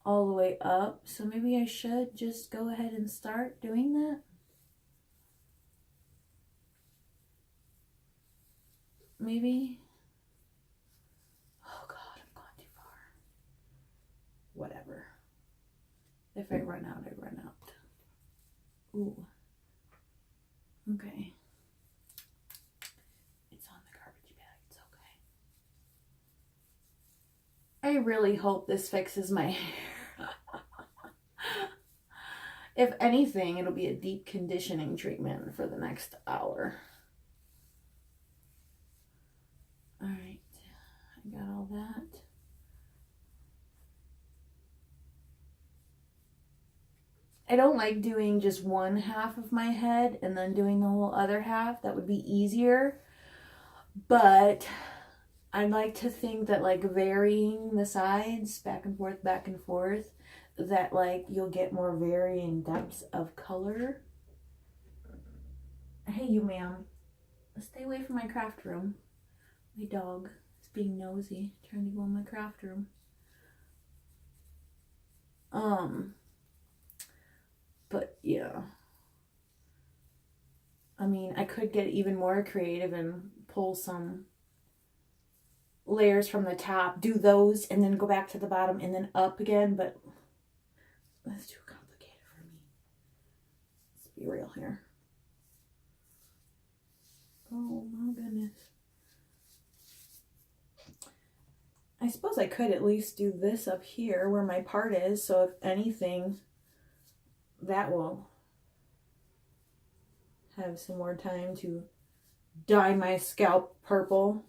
all the way up. So maybe I should just go ahead and start doing that. Maybe. Oh God, I've gone too far. Whatever. If I run out, I run out. Ooh. Okay. It's on the garbage bag. It's okay. I really hope this fixes my hair. If anything, it'll be a deep conditioning treatment for the next hour. All right. I got all that. I don't like doing just one half of my head and then doing the whole other half. That would be easier. But I like to think that like varying the sides back and forth, that like you'll get more varying depths of color. Hey, you ma'am. Stay away from my craft room. My dog is being nosy, trying to go in my craft room. But yeah. I mean, I could get even more creative and pull some layers from the top, do those, and then go back to the bottom and then up again, but that's too complicated for me. Let's be real here. Oh my goodness. I suppose I could at least do this up here where my part is, so if anything, that will have some more time to dye my scalp purple.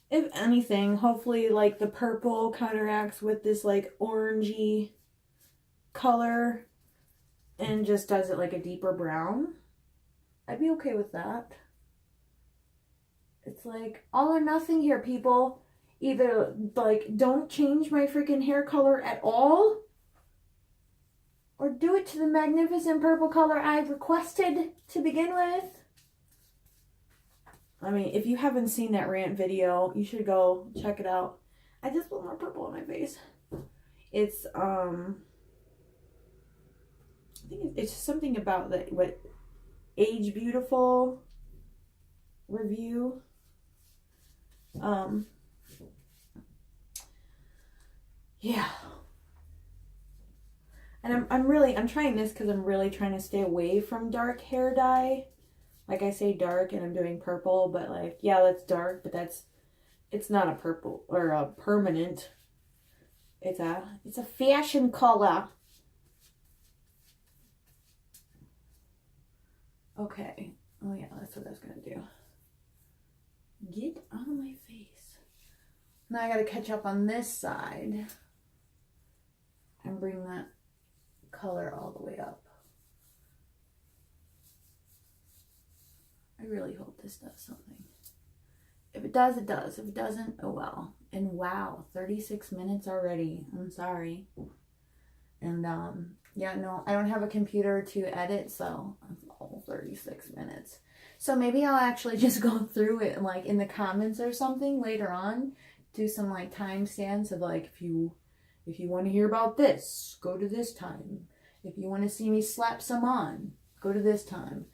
If anything, hopefully like the purple counteracts with this like orangey color and just does it like a deeper brown. I'd be okay with that. It's like all or nothing here, people. Either like don't change my freaking hair color at all, or do it to the magnificent purple color I've requested to begin with. I mean, if you haven't seen that rant video, you should go check it out. I just put more purple on my face. It's I think it's something about the what Age Beautiful review. Yeah. And I'm trying this because I'm really trying to stay away from dark hair dye. Like I say dark and I'm doing purple, but like, yeah, that's dark, but it's not a purple or a permanent. It's a fashion color. Okay. Oh yeah, that's what I was gonna do. Get out of my face. Now I gotta catch up on this side and bring that color all the way up. I really hope this does something. If it does, it does. If it doesn't, oh well. And wow, 36 minutes already. I'm sorry. And yeah, no, I don't have a computer to edit, so all 36 minutes. So maybe I'll actually just go through it like in the comments or something later on. Do some like timestamps of like if you want to hear about this, go to this time. If you want to see me slap some on, go to this time.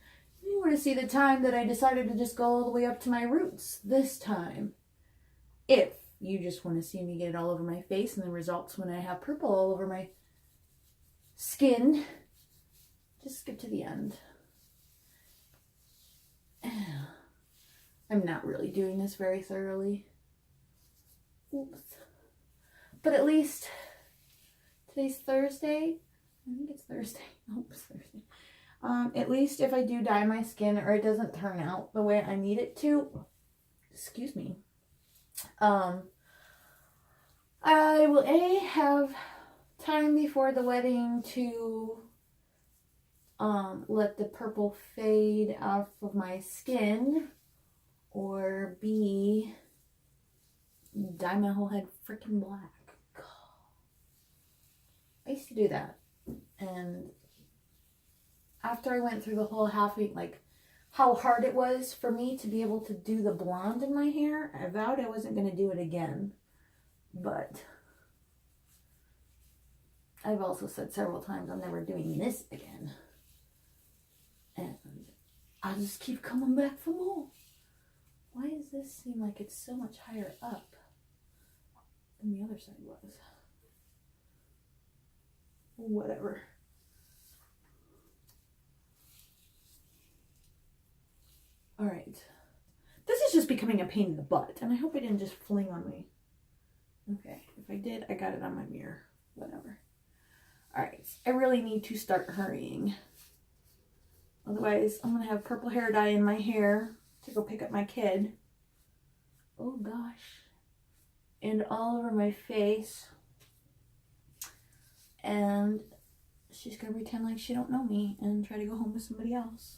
If you want to see the time that I decided to just go all the way up to my roots, this time. If you just want to see me get it all over my face and the results when I have purple all over my skin, just skip to the end. I'm not really doing this very thoroughly. Oops. But at least today's Thursday. I think it's Thursday. Oh, it's Thursday. At least if I do dye my skin or it doesn't turn out the way I need it to, excuse me, I will have time before the wedding to let the purple fade off of my skin, or B, dye my whole head freaking black. I used to do that, and after I went through the whole how hard it was for me to be able to do the blonde in my hair. I vowed I wasn't going to do it again. But I've also said several times I'm never doing this again. And I'll just keep coming back for more. Why does this seem like it's so much higher up than the other side was? Whatever. Alright. This is just becoming a pain in the butt, and I hope I didn't just fling on me. Okay, if I did, I got it on my mirror. Whatever. Alright, I really need to start hurrying. Otherwise, I'm going to have purple hair dye in my hair to go pick up my kid. Oh gosh. And all over my face. And she's going to pretend like she don't know me and try to go home with somebody else.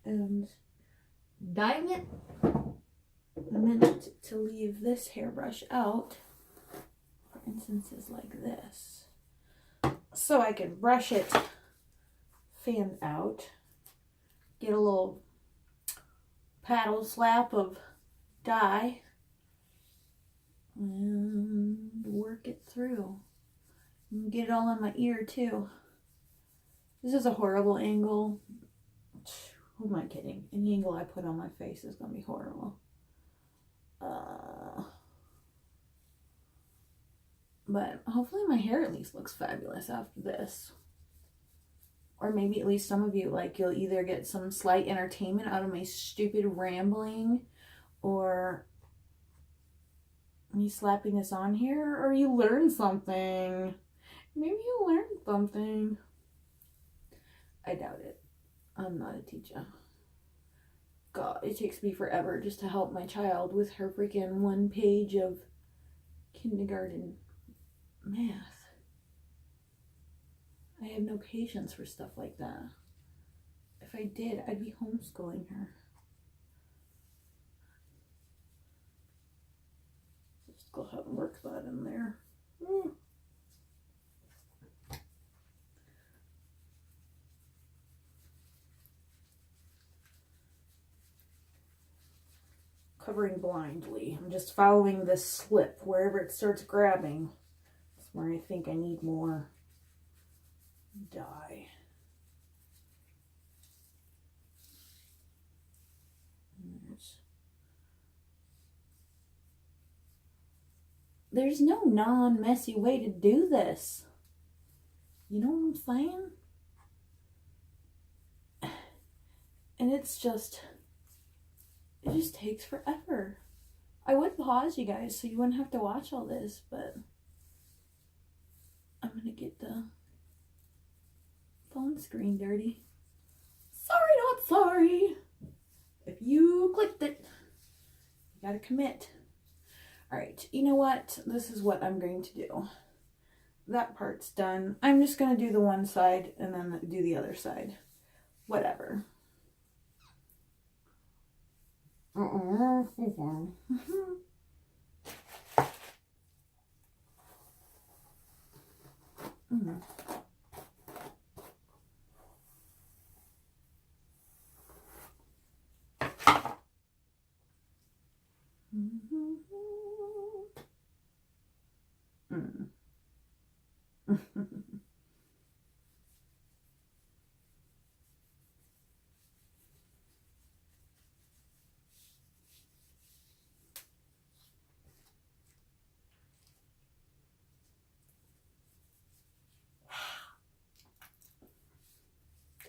And dang it, I meant to leave this hairbrush out for instances like this, so I can brush it fanned out, get a little paddle slap of dye, and work it through. And get it all on my ear too. This is a horrible angle. Who am I kidding? Any angle I put on my face is going to be horrible. But hopefully my hair at least looks fabulous after this. Or maybe at least some of you, like, you'll either get some slight entertainment out of my stupid rambling, or me slapping this on here, or you learn something. Maybe you learn something. I doubt it. I'm not a teacher. God, it takes me forever just to help my child with her freaking 1 page of kindergarten math. I have no patience for stuff like that. If I did, I'd be homeschooling her. Just go ahead and work that in there. Covering blindly. I'm just following this slip. Wherever it starts grabbing, that's where I think I need more dye. There's no non-messy way to do this. You know what I'm saying? And it just takes forever. I would pause you guys so you wouldn't have to watch all this, but I'm gonna get the phone screen dirty. Sorry, not sorry. If you clicked it, you gotta commit. Alright, you know what? This is what I'm going to do. That part's done. I'm just gonna do the one side and then do the other side. Whatever.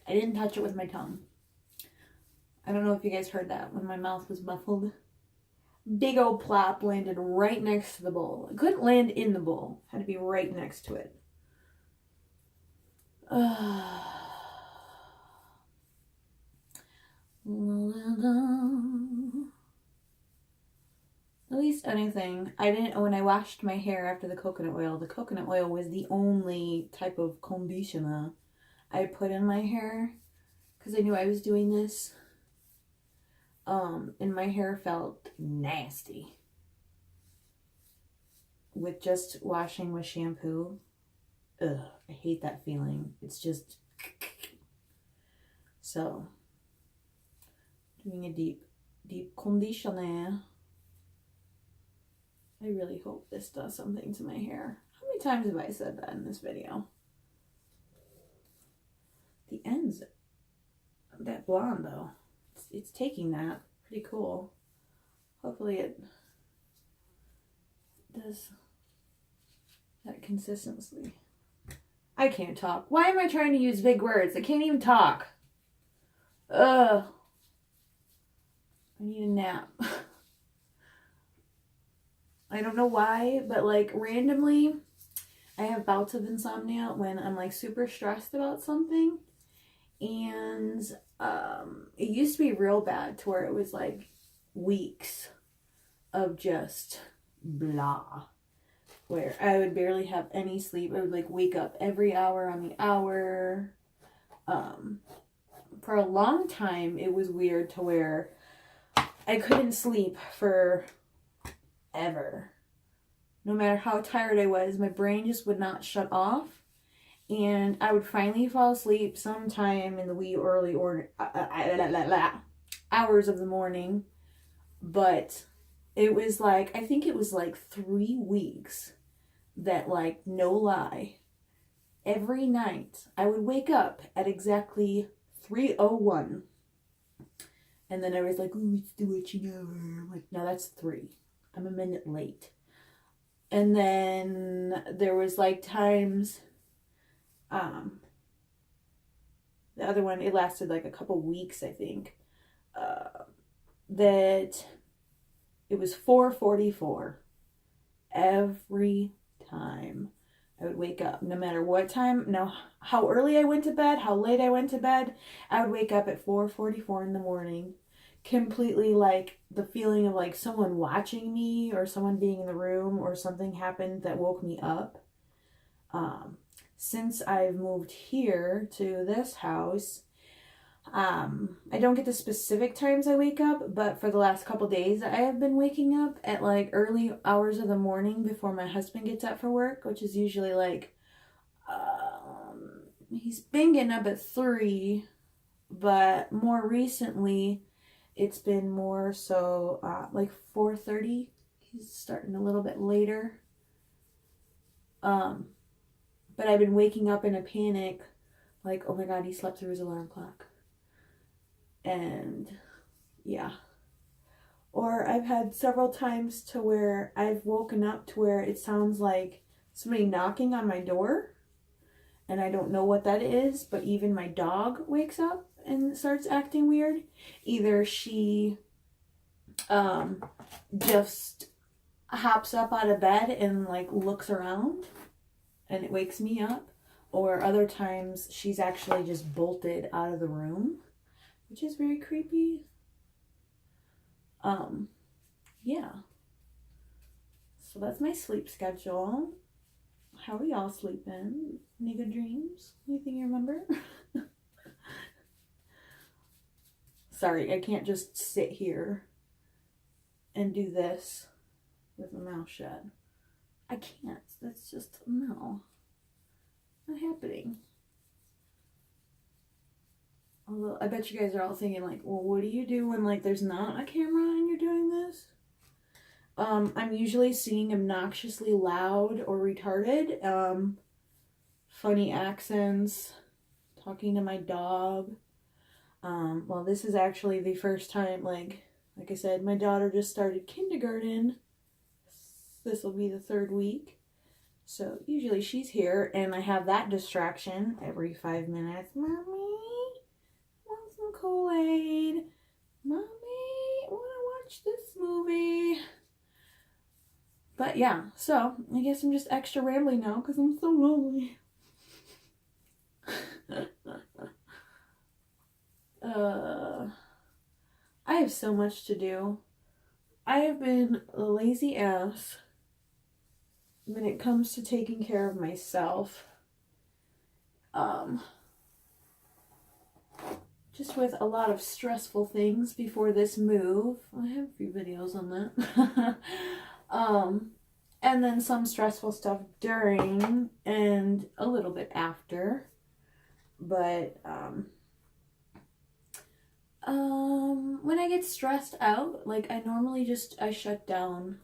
I didn't touch it with my tongue. I don't know if you guys heard that when my mouth was muffled. Big old plop landed right next to the bowl. It couldn't land in the bowl. Had to be right next to it. At least anything. I didn't, when I washed my hair after the coconut oil was the only type of conditioner I put in my hair because I knew I was doing this. And my hair felt nasty with just washing with shampoo. Ugh, I hate that feeling. It's just So, doing a deep conditioner. I really hope this does something to my hair. How many times have I said that in this video? The ends, that blonde though, it's taking that. Pretty cool. Hopefully it does that consistently. I can't talk. Why am I trying to use big words? I can't even talk. Ugh. I need a nap. I don't know why, but like randomly, I have bouts of insomnia when I'm like super stressed about something. And it used to be real bad to where it was like weeks of just blah, where I would barely have any sleep. I would like wake up every hour on the hour. For a long time, it was weird to where I couldn't sleep for ever. No matter how tired I was, my brain just would not shut off. And I would finally fall asleep sometime in the wee early hours of the morning. But it was like, I think it was like 3 weeks that, like, no lie, every night I would wake up at exactly 3:01. And then I was like, ooh, it's the witching hour. I'm like, no, that's 3. I'm a minute late. And then there was like times, the other one, it lasted like a couple weeks, I think, that it was 4:44 every time I would wake up, no matter what time. Now, how early I went to bed, how late I went to bed, I would wake up at 4:44 in the morning, completely like the feeling of like someone watching me or someone being in the room or something happened that woke me up. Since I've moved here to this house, I don't get the specific times I wake up, but for the last couple days I have been waking up at like early hours of the morning before my husband gets up for work, which is usually like, he's been getting up at 3, but more recently it's been more so like 4:30. He's starting a little bit later. But I've been waking up in a panic, like, oh my God, he slept through his alarm clock. And yeah. Or I've had several times to where I've woken up to where it sounds like somebody knocking on my door. And I don't know what that is, but even my dog wakes up and starts acting weird. Either she just hops up out of bed and like looks around and it wakes me up, or other times she's actually just bolted out of the room, which is very creepy. Yeah. So that's my sleep schedule. How are y'all sleeping? Any good dreams? Anything you remember? Sorry, I can't just sit here and do this with my mouth shut. I can't. That's just, no. Not happening. Although, I bet you guys are all thinking like, well, what do you do when like there's not a camera and you're doing this? I'm usually singing obnoxiously loud or retarded. Funny accents. Talking to my dog. Well, this is actually the first time, like I said, my daughter just started kindergarten. This will be the 3rd week. So usually she's here and I have that distraction every 5 minutes. Mommy, I want some Kool-Aid. Mommy, I want to watch this movie. But yeah, so I guess I'm just extra rambling now because I'm so lonely. I have so much to do. I have been a lazy ass when it comes to taking care of myself. Just with a lot of stressful things before this move. I have a few videos on that. And then some stressful stuff during and a little bit after. But When I get stressed out, like I normally I shut down.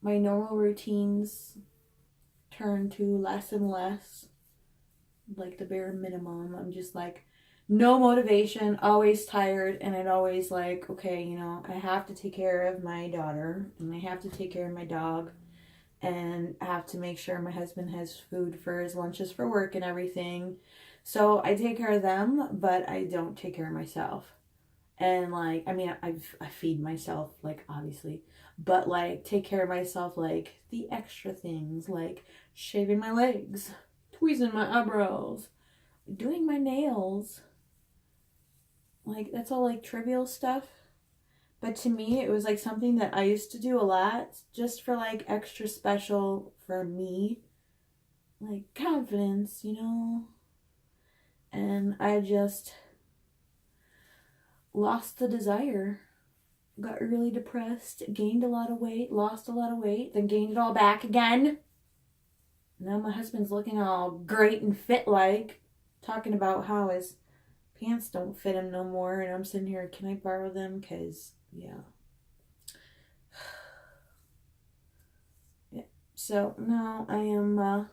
My normal routines turn to less and less, like the bare minimum. I'm just like no motivation, always tired, and I'd always like, okay, you know, I have to take care of my daughter and I have to take care of my dog and I have to make sure my husband has food for his lunches for work and everything. So I take care of them, but I don't take care of myself. And like, I mean, I feed myself, like obviously, but like take care of myself, like the extra things, like shaving my legs, tweezing my eyebrows, doing my nails. Like that's all like trivial stuff. But to me, it was like something that I used to do a lot just for like extra special for me, like confidence, you know. And I just lost the desire, got really depressed, gained a lot of weight, lost a lot of weight, then gained it all back again. Now my husband's looking all great and fit like, talking about how his pants don't fit him no more. And I'm sitting here, can I borrow them? Because, yeah. Yeah. So now I am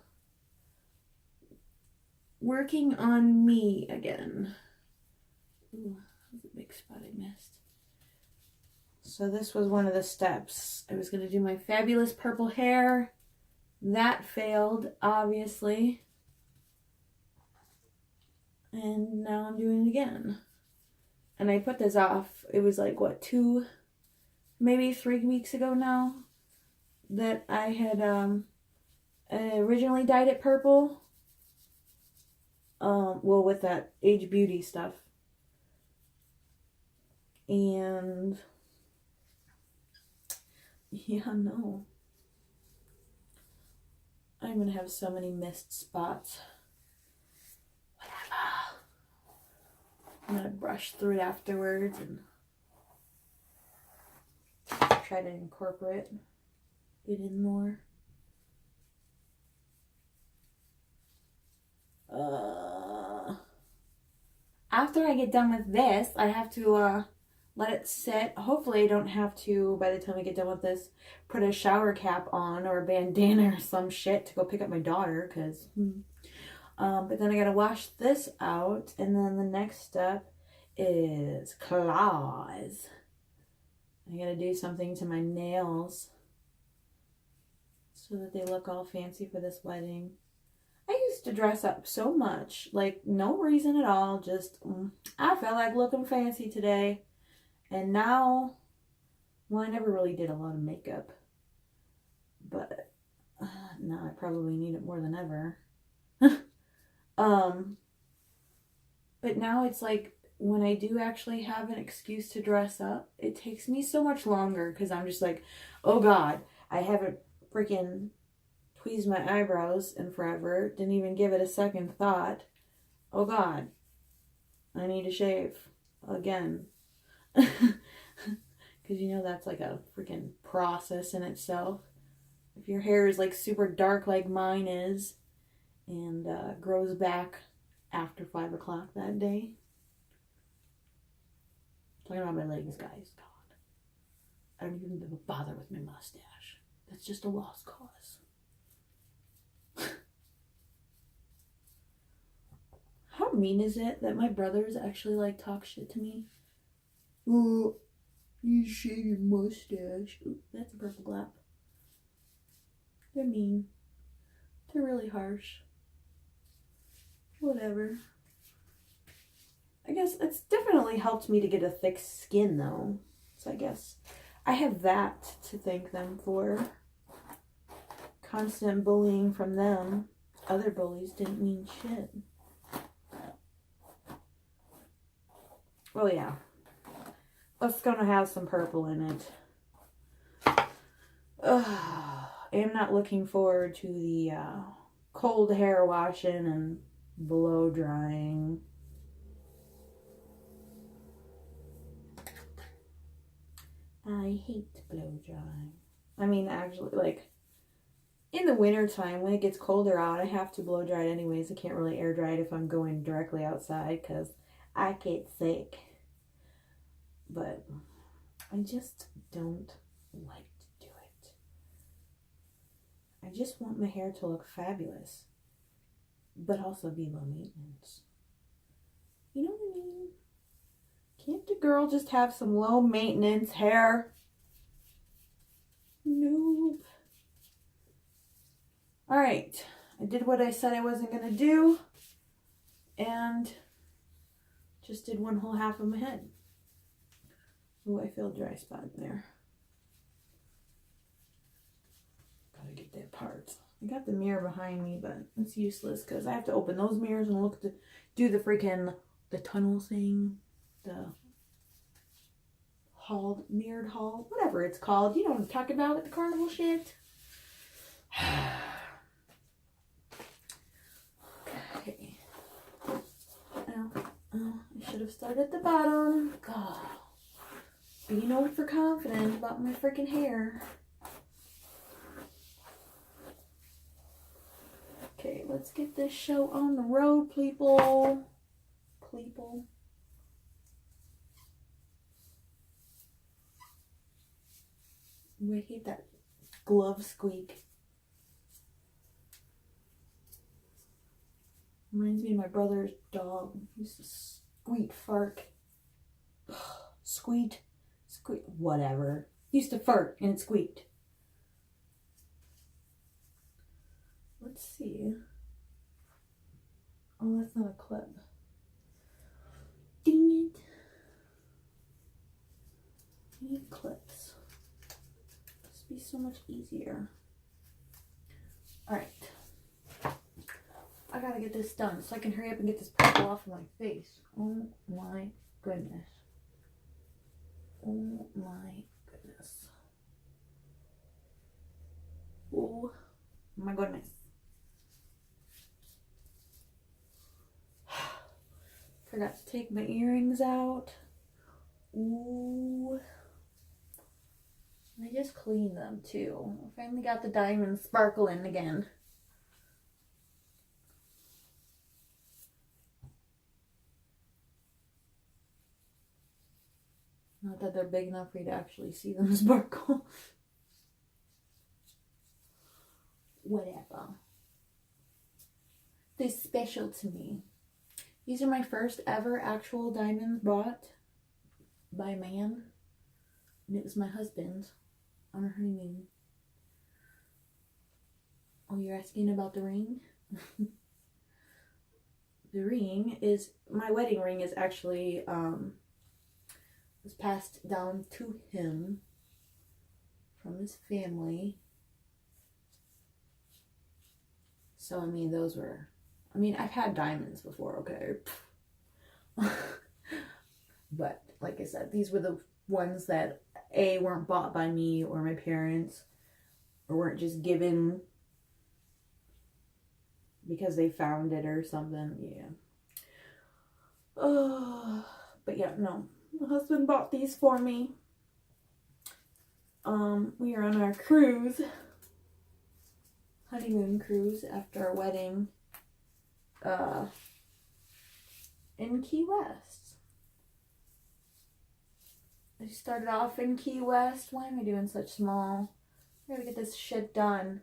working on me again. Ooh, that's a big spot I missed. So this was one of the steps. I was going to do my fabulous purple hair. That failed, obviously. And now I'm doing it again. And I put this off. It was like, what, 2, maybe 3 weeks ago now that I had originally dyed it purple. Well, with that Age Beauty stuff. And yeah, no. I'm gonna have so many missed spots. Whatever. I'm gonna brush through it afterwards and try to incorporate it in more. After I get done with this, I have to let it sit. Hopefully I don't have to, by the time I get done with this, put a shower cap on or a bandana or some shit to go pick up my daughter, because but then I gotta wash this out, and then the next step is claws. I gotta do something to my nails so that they look all fancy for this wedding. I used to dress up so much, like no reason at all, just I felt like looking fancy today. And now, well, I never really did a lot of makeup, but now I probably need it more than ever. But now it's like when I do actually have an excuse to dress up, it takes me so much longer because I'm just like, oh God, I haven't freaking tweezed my eyebrows in forever. Didn't even give it a second thought. Oh God, I need to shave again. Because you know that's like a freaking process in itself. If your hair is like super dark like mine is and grows back after 5 o'clock that day. Talking about my legs, guys. God. I don't even bother with my mustache. That's just a lost cause. How mean is it that my brothers actually like talk shit to me? Oh, you shave your mustache. Ooh, that's a purple glap. They're mean. They're really harsh. Whatever. I guess it's definitely helped me to get a thick skin though. So I guess I have that to thank them for. Constant bullying from them. Other bullies didn't mean shit. Oh yeah. It's gonna have some purple in it. I am not looking forward to the cold hair washing and blow drying. I hate blow drying. I mean, actually, like, in the winter time, when it gets colder out, I have to blow dry it anyways. I can't really air dry it if I'm going directly outside because I get sick. but I just don't like to do it. I just want my hair to look fabulous, but also be low maintenance. You know what I mean? Can't a girl just have some low maintenance hair? Nope. Alright, I did what I said I wasn't going to do, and just did one whole half of my head. Oh, I feel a dry spot there. Gotta get that part. I got the mirror behind me, but it's useless because I have to open those mirrors and look to do the freaking, the tunnel thing, the mirrored hall, whatever it's called. You know what I'm talking about with the carnival shit. Okay. I should have started at the bottom. God. Being overconfident about my freaking hair. Okay, let's get this show on the road, people. People. I hate that glove squeak. Reminds me of my brother's dog. He used to squeak fart. Squeak. Whatever. He used to fart and it squeaked. Let's see. Oh, that's not a clip. Dang it. I need clips. This would be so much easier. Alright. I gotta get this done so I can hurry up and get this purple off of my face. Oh my goodness. Oh my goodness. Oh my goodness. Forgot to take my earrings out. Ooh. I just cleaned them too. I finally got the diamonds sparkling again. Not that they're big enough for you to actually see them sparkle. Whatever. They're special to me. These are my first ever actual diamonds bought by a man. And it was my husband's on our honeymoon. Oh, you're asking about the ring? The ring is, my wedding ring is actually, was passed down to him from his family. So, I mean, those were, I mean, I've had diamonds before, okay? But, like I said, these were the ones that, A, weren't bought by me or my parents, or weren't just given because they found it or something, yeah. But yeah, no. My husband bought these for me. We are on our cruise. Honeymoon cruise after our wedding. In Key West. I started off in Key West. Why am I doing such small? I gotta get this shit done.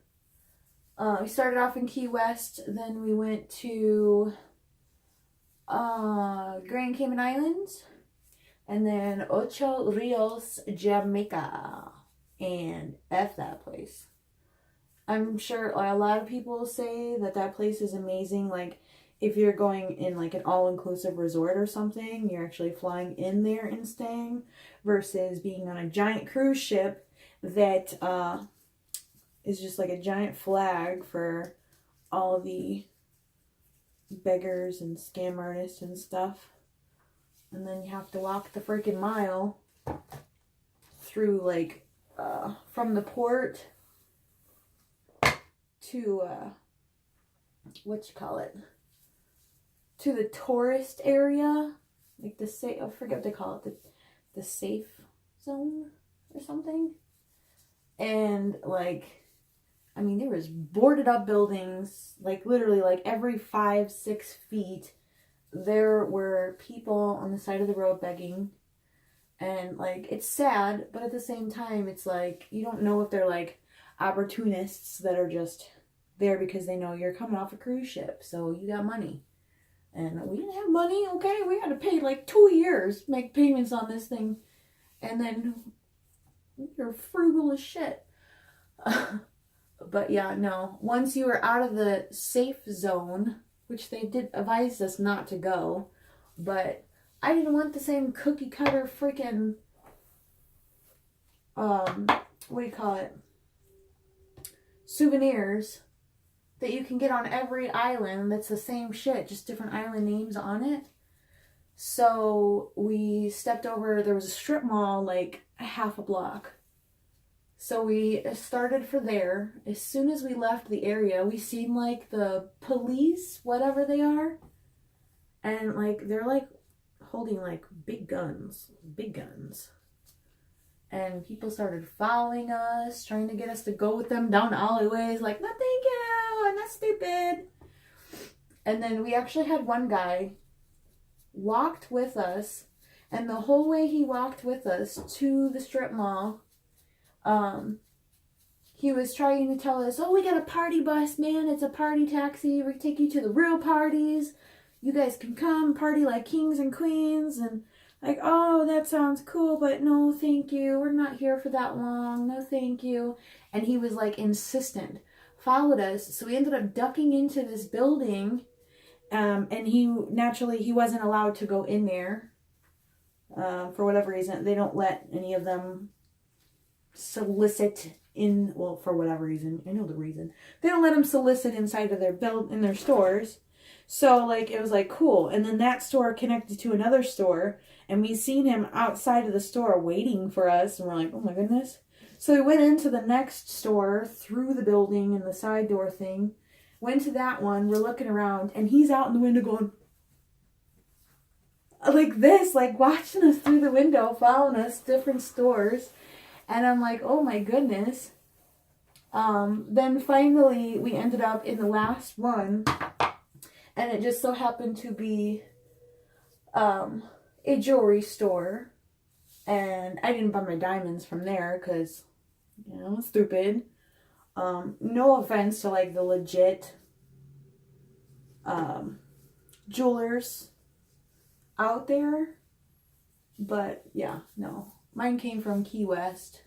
We started off in Key West, then we went to Grand Cayman Islands, and then Ocho Rios, Jamaica, and F that place. I'm sure a lot of people say that place is amazing. Like, if you're going in like an all-inclusive resort or something, you're actually flying in there and staying, versus being on a giant cruise ship that is just like a giant flag for all of the beggars and scam artists and stuff. And then you have to walk the freaking mile through like from the port to to the tourist area, like the safe, I forget what they call it, the safe zone or something. And like, I mean, there was boarded up buildings, like literally like every 5-6 feet there were people on the side of the road begging. And like it's sad, but at the same time it's like you don't know if they're like opportunists that are just there because they know you're coming off a cruise ship, so you got money. And we didn't have money, okay? We had to pay like 2 years, make payments on this thing. And then you're frugal as shit. But yeah, no. Once you were out of the safe zone, which they did advise us not to go, but I didn't want the same cookie cutter freaking, what do you call it? Souvenirs that you can get on every island that's the same shit, just different island names on it. So we stepped over, there was a strip mall like a half a block. So we started for there. As soon as we left the area, we seen like the police, whatever they are. And like they're like holding like big guns. And people started following us, trying to get us to go with them down alleyways. Like, no thank you, I'm not stupid. And then we actually had one guy walked with us. And the whole way he walked with us to the strip mall, he was trying to tell us, oh, we got a party bus, man. It's a party taxi. We take you to the real parties. You guys can come party like kings and queens. And like, oh, that sounds cool, but no, thank you. We're not here for that long. No, thank you. And he was like insistent, followed us. So we ended up ducking into this building. And he wasn't allowed to go in there. For whatever reason, they don't let any of them solicit in, well, for whatever reason, I know the reason, they don't let them solicit inside of their stores. So like it was like cool. And then that store connected to another store, and we seen him outside of the store waiting for us, and we're like, oh my goodness. So we went into the next store through the building and the side door thing, went to that one, we're looking around, and he's out in the window going like this, like watching us through the window, following us different stores. And I'm like, oh my goodness. Then finally we ended up in the last one, and it just so happened to be a jewelry store. And I didn't buy my diamonds from there because, you know, stupid. No offense to like the legit jewelers out there, but yeah, no. Mine came from Key West.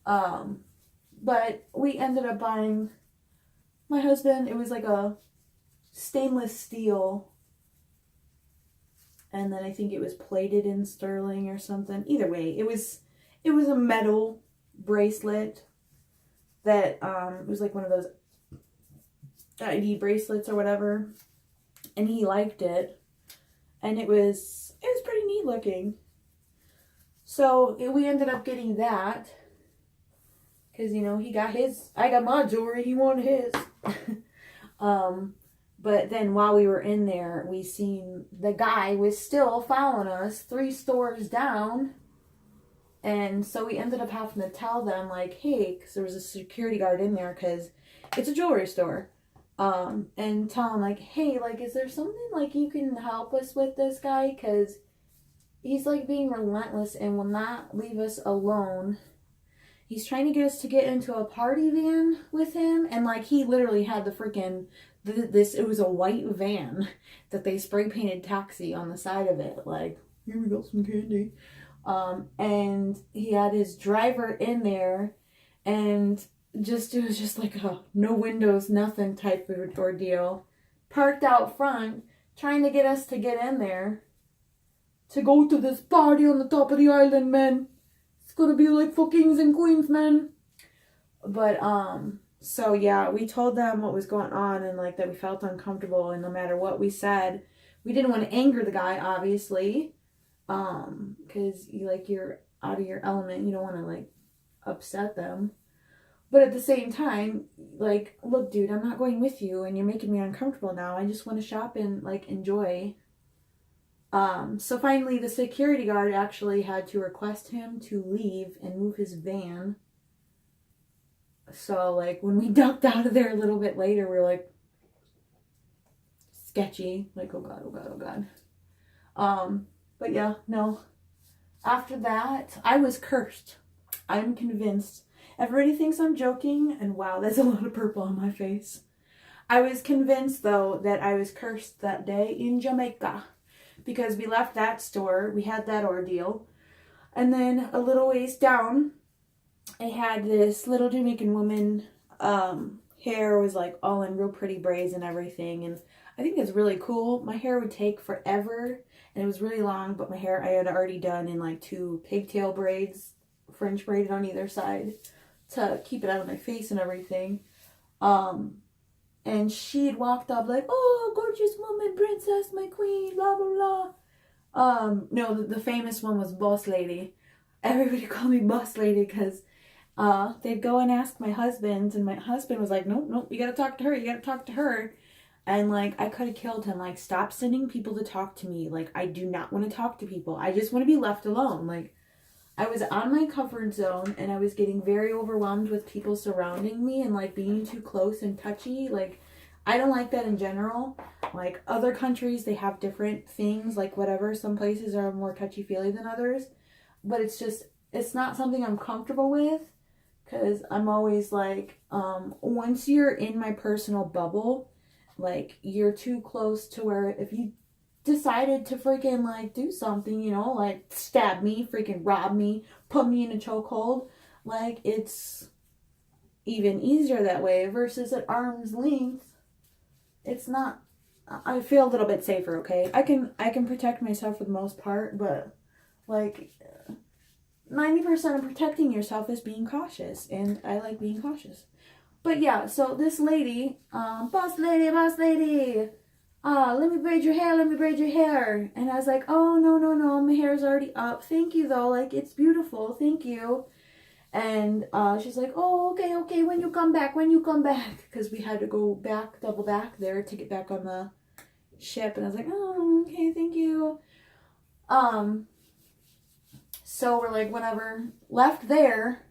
But we ended up buying, my husband, it was like a stainless steel, and then I think it was plated in sterling or something. Either way, it was a metal bracelet that it was like one of those ID bracelets or whatever, and he liked it, and it was pretty neat looking. So we ended up getting that because, you know, he got his, I got my jewelry, he wanted his. But then while we were in there, we seen the guy was still following us 3 stores down. And so we ended up having to tell them, like, hey, because there was a security guard in there because it's a jewelry store. And tell him, like, hey, like, is there something, like, you can help us with this guy? Because he's, like, being relentless and will not leave us alone. He's trying to get us to get into a party van with him. And, like, he literally had the freaking, it was a white van that they spray painted taxi on the side of it. Like, here we go, some candy. And he had his driver in there, and it was just like a no windows, nothing type of ordeal. Parked out front, trying to get us to get in there to go to this party on the top of the island, man. It's gonna be like for kings and queens, man. But so yeah, we told them what was going on, and like that we felt uncomfortable, and no matter what we said, we didn't want to anger the guy, obviously. Because you're out of your element, you don't want to like upset them, but at the same time, like, look, dude, I'm not going with you, and you're making me uncomfortable now. I just want to shop and like enjoy. So finally, the security guard actually had to request him to leave and move his van. So like when we ducked out of there a little bit later, we were like sketchy, like oh god, oh god, oh god. But yeah, no. after that, I was cursed. I'm convinced. Everybody thinks I'm joking, and wow, there's a lot of purple on my face. I was convinced, though, that I was cursed that day in Jamaica because we left that store. We had that ordeal. And then a little ways down, I had this little Jamaican woman. Hair was like all in real pretty braids and everything. And I think it's really cool. My hair would take forever and it was really long, but my hair I had already done in like 2 pigtail braids, French braided on either side to keep it out of my face and everything. And she had walked up like, oh, gorgeous woman, princess, my queen, blah, blah, blah. No, the famous one was Boss Lady. Everybody called me Boss Lady because they'd go and ask my husband, and my husband was like, nope, nope, you gotta talk to her, you gotta talk to her. And like, I could have killed him. Like, stop sending people to talk to me. Like, I do not want to talk to people. I just want to be left alone. Like, I was on my comfort zone and I was getting very overwhelmed with people surrounding me and like being too close and touchy. Like, I don't like that in general. Like, other countries, they have different things, like whatever. Some places are more touchy-feely than others. But it's just, it's not something I'm comfortable with because I'm always like, once you're in my personal bubble, like, you're too close to where if you decided to freaking like do something, you know, like stab me, freaking rob me, put me in a chokehold, like it's even easier that way versus at arm's length. It's not. I feel a little bit safer. Okay, I can protect myself for the most part, but like 90% of protecting yourself is being cautious, and I like being cautious. But yeah, so this lady, boss lady, let me braid your hair, let me braid your hair. And I was like, oh, no, no, no, my hair's already up. Thank you, though. Like, it's beautiful. Thank you. And she's like, oh, okay, okay, when you come back. Because we had to go back, double back there to get back on the ship. And I was like, oh, okay, thank you. So we're like, whatever. Left there.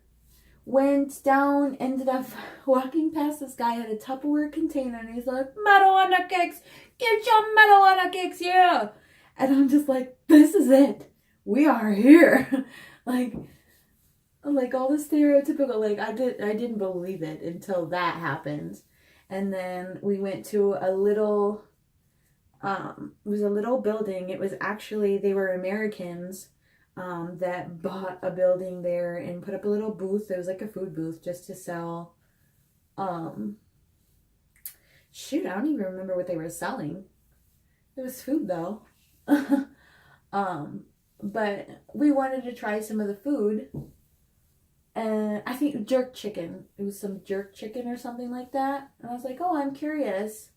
Went down, ended up walking past this guy at a Tupperware container, and he's like, marijuana cakes, get your marijuana cakes here. And I'm just like, this is it. We are here. like all the stereotypical, like, I didn't believe it until that happened. And then we went to a little, it was a little building. It was actually, they were Americans that bought a building there and put up a little booth. It was like a food booth just to sell. Shoot, I don't even remember what they were selling. It was food though. But we wanted to try some of the food. And I think jerk chicken. It was some jerk chicken or something like that. And I was like, oh, I'm curious.